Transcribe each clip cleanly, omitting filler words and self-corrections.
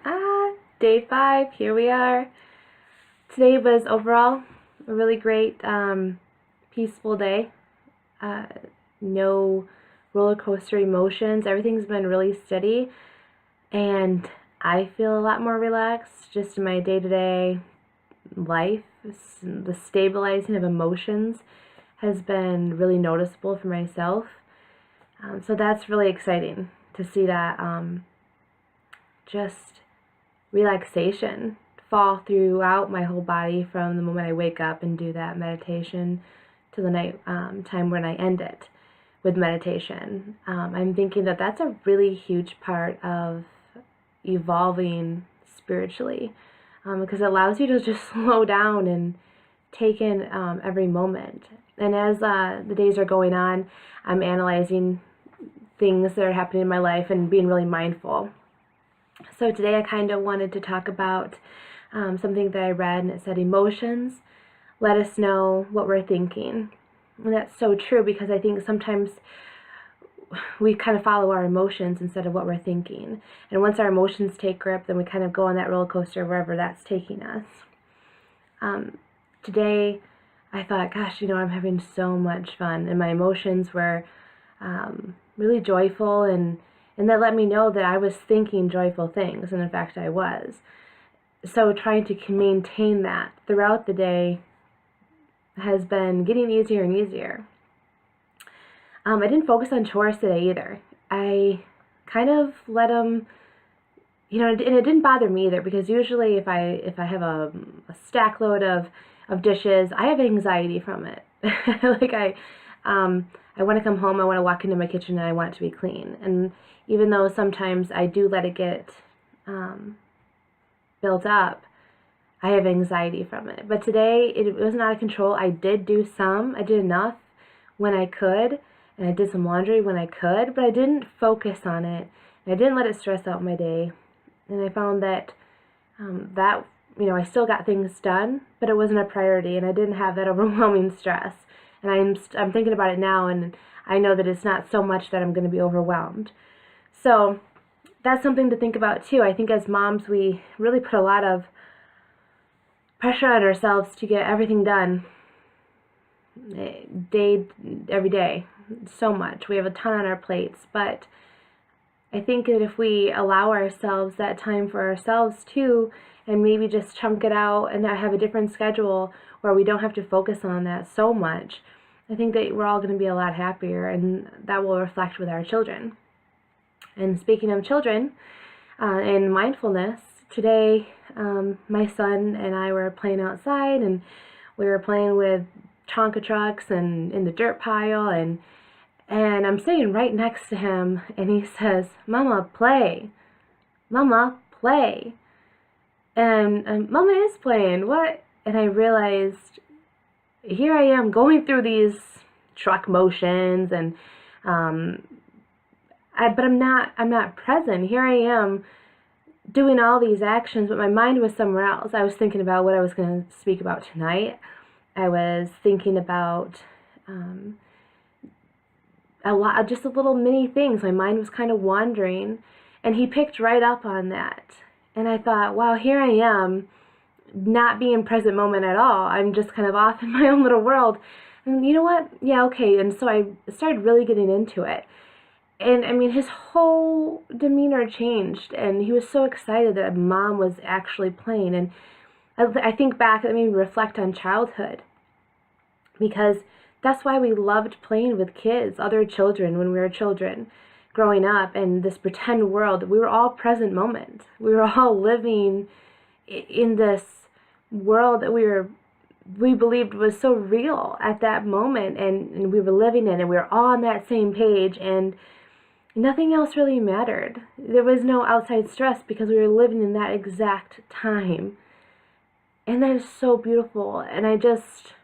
Day 5, here we are. Today was overall a really great, peaceful day. Uh, no roller coaster emotions. Everything's been really steady, and I feel a lot more relaxed just in my day-to-day life. The stabilizing of emotions has been really noticeable for myself. So that's really exciting to see that just relaxation fall throughout my whole body from the moment I wake up and do that meditation to the night time when I end it with meditation. I'm thinking that that's a really huge part of evolving spiritually, because it allows you to just slow down and take in every moment. And as the days are going on, I'm analyzing things that are happening in my life and being really mindful. So today I kind of wanted to talk about something that I read, and it said emotions let us know what we're thinking. And that's so true, because I think sometimes we kind of follow our emotions instead of what we're thinking. And once our emotions take grip, then we kind of go on that roller coaster wherever that's taking us. Today I thought, gosh, I'm having so much fun, and my emotions were really joyful, and that let me know that I was thinking joyful things, and in fact I was. So trying to maintain that throughout the day has been getting easier and easier. I didn't focus on chores today either. I kind of let them, and it didn't bother me either, because usually if I have a stack load of dishes, I have anxiety from it. I want to come home, I want to walk into my kitchen, and I want it to be clean. And even though sometimes I do let it get built up, I have anxiety from it. But today, it wasn't out of control. I did enough when I could, and I did some laundry when I could, but I didn't focus on it, and I didn't let it stress out my day. And I found that I still got things done, but it wasn't a priority, and I didn't have that overwhelming stress. And I'm thinking about it now, and I know that it's not so much that I'm going to be overwhelmed. So that's something to think about too. I think as moms, we really put a lot of pressure on ourselves to get everything done every day. So much. We have a ton on our plates, but I think that if we allow ourselves that time for ourselves too, and maybe just chunk it out and have a different schedule where we don't have to focus on that so much, I think that we're all going to be a lot happier, and that will reflect with our children. And speaking of children and mindfulness, today my son and I were playing outside, and we were playing with Tonka trucks and in the dirt pile, and I'm sitting right next to him, and he says, "Mama, play. Mama, play." And Mama is playing. What? And I realized, here I am going through these truck motions, and but I'm not present. Here I am doing all these actions, but my mind was somewhere else. I was thinking about what I was going to speak about tonight. I was thinking about just a little mini things. My mind was kind of wandering, and he picked right up on that. And I thought, wow, here I am, not being present moment at all. I'm just kind of off in my own little world. And you know what? Yeah, okay. And so I started really getting into it. And I mean, his whole demeanor changed, and he was so excited that Mom was actually playing. And I think back, it made me reflect on childhood, because that's why we loved playing with kids, other children, when we were children, growing up, and this pretend world. We were all present moment. We were all living in this world that we believed was so real at that moment, and we were living in it, and we were all on that same page, and nothing else really mattered. There was no outside stress, because we were living in that exact time. And that is so beautiful. And I just,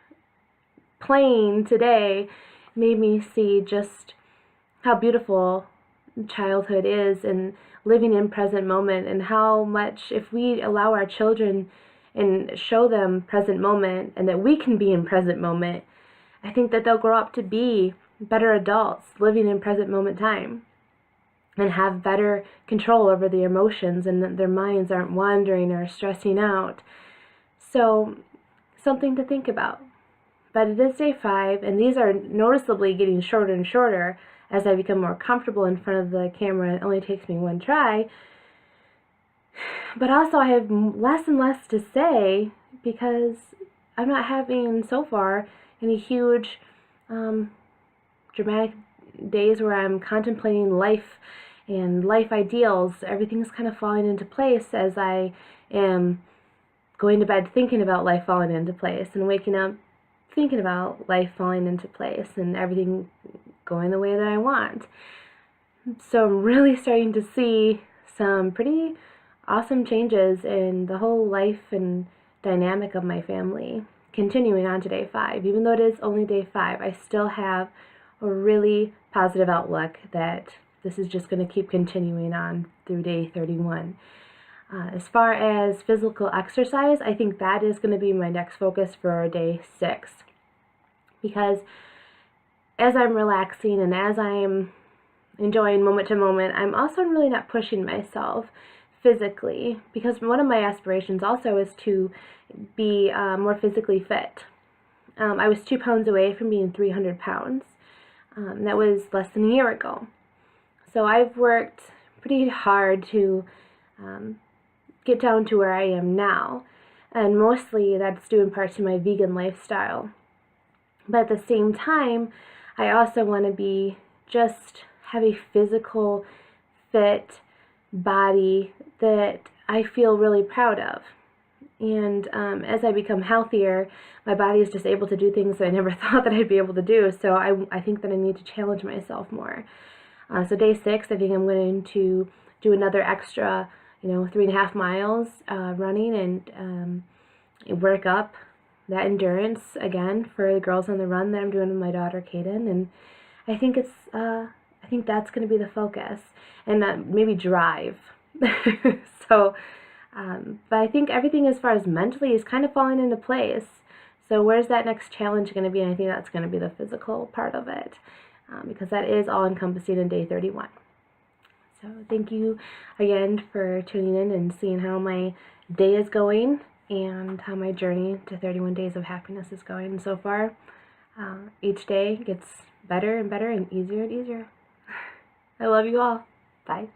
playing today made me see just how beautiful childhood is, and living in present moment, and how much, if we allow our children and show them present moment, and that we can be in present moment, I think that they'll grow up to be better adults living in present moment time. and have better control over the emotions, and that their minds aren't wandering or stressing out. So, something to think about. But it is day 5, and these are noticeably getting shorter and shorter as I become more comfortable in front of the camera. It only takes me one try. But also I have less and less to say because I'm not having, so far, any huge dramatic days where I'm contemplating life and life ideals. Everything's kind of falling into place as I am going to bed thinking about life falling into place, and waking up thinking about life falling into place and everything going the way that I want. So I'm really starting to see some pretty awesome changes in the whole life and dynamic of my family. Continuing on to day 5, even though it is only day 5, I still have a really positive outlook that this is just going to keep continuing on through day 31. As far as physical exercise, I think that is going to be my next focus for day 6. Because as I'm relaxing and as I'm enjoying moment to moment, I'm also really not pushing myself physically, because one of my aspirations also is to be more physically fit. I was 2 pounds away from being 300 pounds. That was less than a year ago. So I've worked pretty hard to get down to where I am now, and mostly that's due in part to my vegan lifestyle. But at the same time, I also want to have a physical, fit body that I feel really proud of. And as I become healthier, my body is just able to do things that I never thought that I'd be able to do. So I think that I need to challenge myself more. So day 6, I think I'm going to do another extra, 3.5 miles running, and work up that endurance again for the Girls on the Run that I'm doing with my daughter Kaden. And I think that's going to be the focus, and maybe drive. So, but I think everything as far as mentally is kind of falling into place. So where's that next challenge going to be? And I think that's going to be the physical part of it, because that is all encompassing in day 31. So thank you again for tuning in and seeing how my day is going and how my journey to 31 days of happiness is going. And so far, each day gets better and better and easier and easier. I love you all. Bye.